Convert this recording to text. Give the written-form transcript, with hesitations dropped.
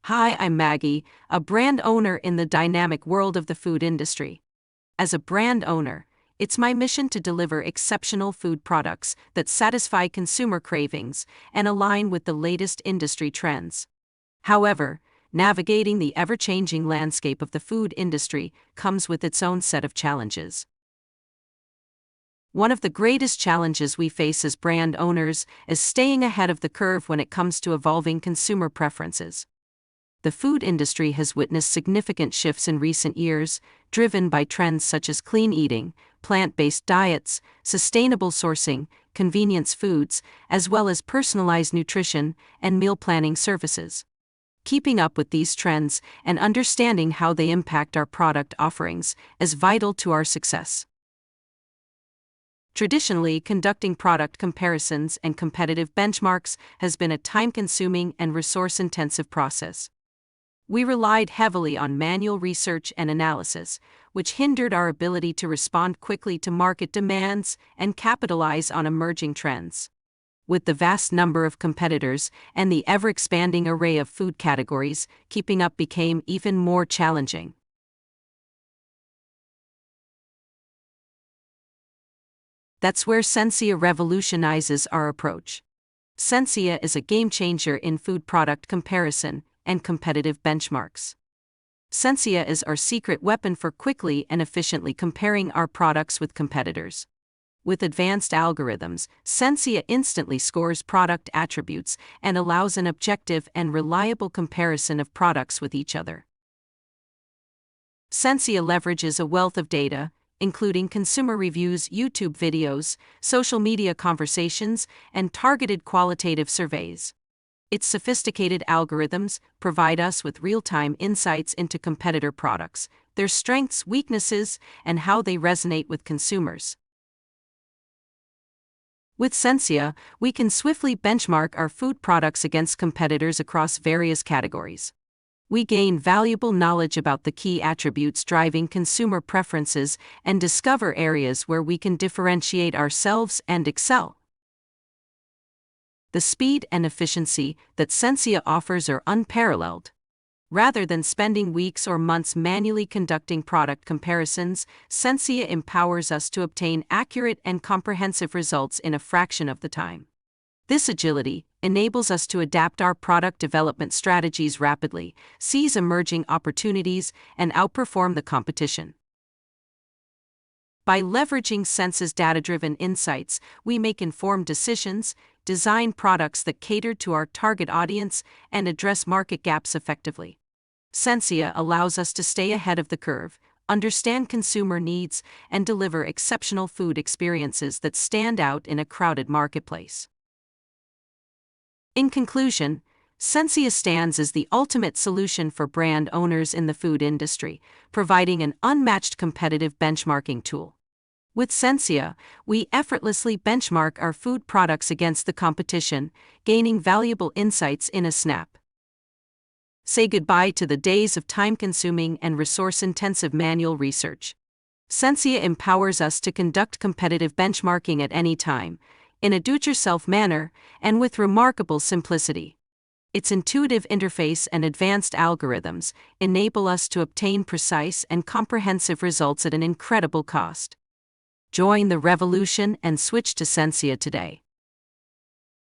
Hi, I'm Maggie, a brand owner in the dynamic world of the food industry. As a brand owner, it's my mission to deliver exceptional food products that satisfy consumer cravings and align with the latest industry trends. However, navigating the ever-changing landscape of the food industry comes with its own set of challenges. One of the greatest challenges we face as brand owners is staying ahead of the curve when it comes to evolving consumer preferences. The food industry has witnessed significant shifts in recent years, driven by trends such as clean eating, plant-based diets, sustainable sourcing, convenience foods, as well as personalized nutrition and meal planning services. Keeping up with these trends and understanding how they impact our product offerings is vital to our success. Traditionally, conducting product comparisons and competitive benchmarks has been a time-consuming and resource-intensive process. We relied heavily on manual research and analysis, which hindered our ability to respond quickly to market demands and capitalize on emerging trends. With the vast number of competitors and the ever-expanding array of food categories, keeping up became even more challenging. That's where Sensia revolutionizes our approach. Sensia is a game-changer in food product comparison and competitive benchmarks. Sensia is our secret weapon for quickly and efficiently comparing our products with competitors. With advanced algorithms, Sensia instantly scores product attributes and allows an objective and reliable comparison of products with each other. Sensia leverages a wealth of data, including consumer reviews, YouTube videos, social media conversations, and targeted qualitative surveys. Its sophisticated algorithms provide us with real-time insights into competitor products, their strengths, weaknesses, and how they resonate with consumers. With Sensia, we can swiftly benchmark our food products against competitors across various categories. We gain valuable knowledge about the key attributes driving consumer preferences and discover areas where we can differentiate ourselves and excel. The speed and efficiency that Sensia offers are unparalleled. Rather than spending weeks or months manually conducting product comparisons, Sensia empowers us to obtain accurate and comprehensive results in a fraction of the time. This agility enables us to adapt our product development strategies rapidly, seize emerging opportunities, and outperform the competition. By leveraging Sensia's data-driven insights, we make informed decisions, design products that cater to our target audience, and address market gaps effectively. Sensia allows us to stay ahead of the curve, understand consumer needs, and deliver exceptional food experiences that stand out in a crowded marketplace. In conclusion, Sensia stands as the ultimate solution for brand owners in the food industry, providing an unmatched competitive benchmarking tool. With Sensia, we effortlessly benchmark our food products against the competition, gaining valuable insights in a snap. Say goodbye to the days of time-consuming and resource-intensive manual research. Sensia empowers us to conduct competitive benchmarking at any time, in a do-it-yourself manner, and with remarkable simplicity. Its intuitive interface and advanced algorithms enable us to obtain precise and comprehensive results at an incredible cost. Join the revolution and switch to Sensia today.